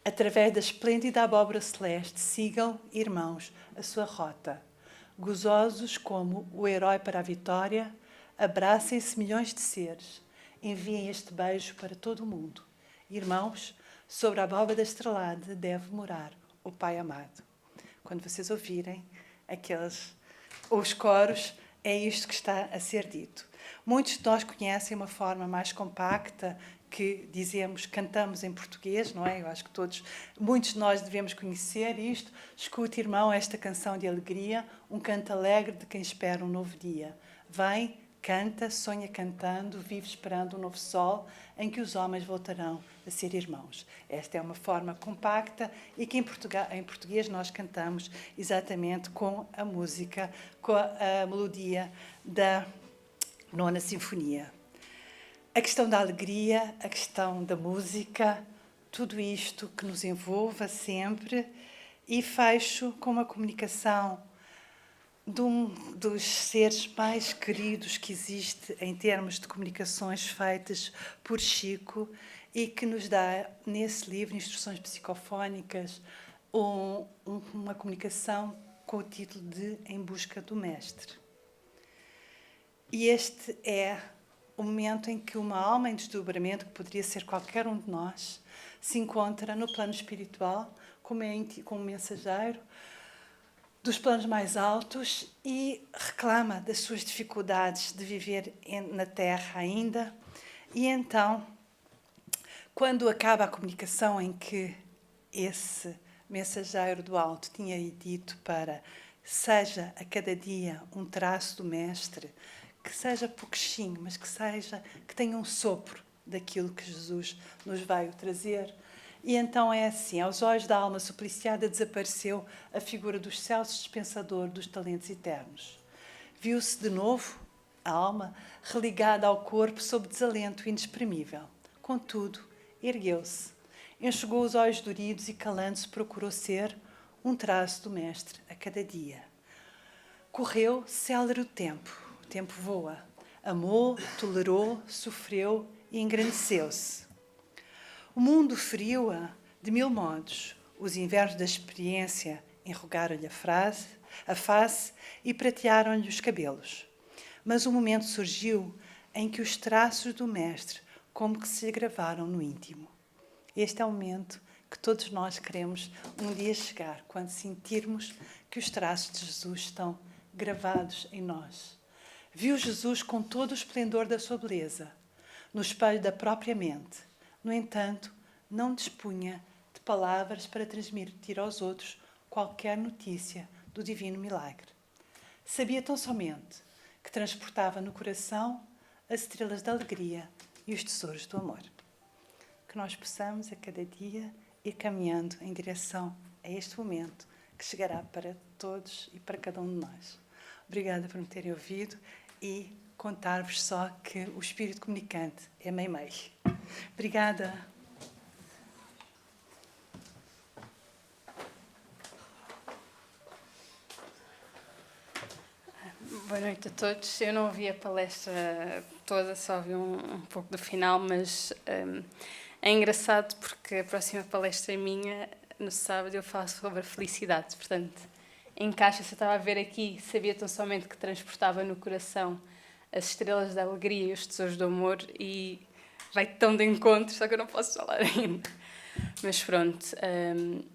através da esplêndida abóbora celeste, sigam, irmãos, a sua rota. Gozosos como o herói para a vitória, abracem-se milhões de seres, enviem este beijo para todo o mundo. Irmãos, sobre a abóbada estrelada deve morar o Pai amado. Quando vocês ouvirem os coros, é isto que está a ser dito. Muitos de nós conhecem uma forma mais compacta que dizemos, cantamos em português, não é? Eu acho que muitos de nós devemos conhecer isto. Escute, irmão, esta canção de alegria, um canto alegre de quem espera um novo dia. Vem, canta, sonha cantando, vive esperando um novo sol em que os homens voltarão a ser irmãos. Esta é uma forma compacta e que em português nós cantamos exatamente com a música, com a melodia da 9ª Sinfonia. A questão da alegria, a questão da música, tudo isto que nos envolva sempre, e fecho com uma comunicação de um dos seres mais queridos que existe em termos de comunicações feitas por Chico, e que nos dá, nesse livro, Instruções Psicofónicas, uma comunicação com o título de Em Busca do Mestre. E este é o momento em que uma alma em desdobramento, que poderia ser qualquer um de nós, se encontra no plano espiritual, como um mensageiro dos planos mais altos, e reclama das suas dificuldades de viver na Terra ainda. E então, quando acaba a comunicação em que esse mensageiro do alto tinha dito para seja a cada dia um traço do Mestre, que seja pouquinho, mas que tenha um sopro daquilo que Jesus nos veio trazer. E então é assim, aos olhos da alma supliciada desapareceu a figura dos céus dispensador dos talentos eternos. Viu-se de novo a alma religada ao corpo sob desalento inexprimível. Contudo, ergueu-se, enxugou os olhos doridos e, calando-se, procurou ser um traço do Mestre a cada dia. Correu célere o tempo voa. Amou, tolerou, sofreu e engrandeceu-se. O mundo feriu-a de mil modos. Os invernos da experiência enrugaram-lhe a face e pratearam-lhe os cabelos. Mas um momento surgiu em que os traços do Mestre como que se gravaram no íntimo. Este é o momento que todos nós queremos um dia chegar, quando sentirmos que os traços de Jesus estão gravados em nós. Viu Jesus com todo o esplendor da sua beleza, no espelho da própria mente. No entanto, não dispunha de palavras para transmitir aos outros qualquer notícia do divino milagre. Sabia tão somente que transportava no coração as estrelas da alegria e os tesouros do amor. Que nós possamos, a cada dia, ir caminhando em direção a este momento que chegará para todos e para cada um de nós. Obrigada por me terem ouvido, e contar-vos só que o espírito comunicante é meio-meio. Obrigada. Boa noite a todos. Eu não ouvi a palestra toda, só ouvi um pouco do final, mas é engraçado porque a próxima palestra minha, no sábado, eu falo sobre a felicidade. Portanto, encaixa-se. Eu estava a ver aqui, sabia tão somente que transportava no coração as estrelas da alegria e os tesouros do amor, e vai tão de encontro, só que eu não posso falar ainda. Mas pronto,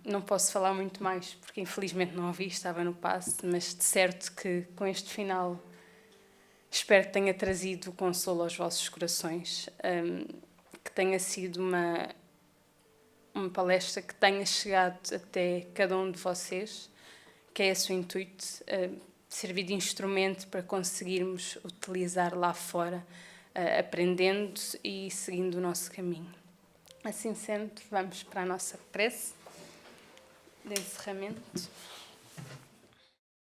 não posso falar muito mais, porque infelizmente não ouvi, estava no passe, mas de certo que com este final espero que tenha trazido consolo aos vossos corações, que tenha sido uma palestra que tenha chegado até cada um de vocês, que é esse o intuito, servir de instrumento para conseguirmos utilizar lá fora, aprendendo e seguindo o nosso caminho. Assim sendo, vamos para a nossa prece de encerramento.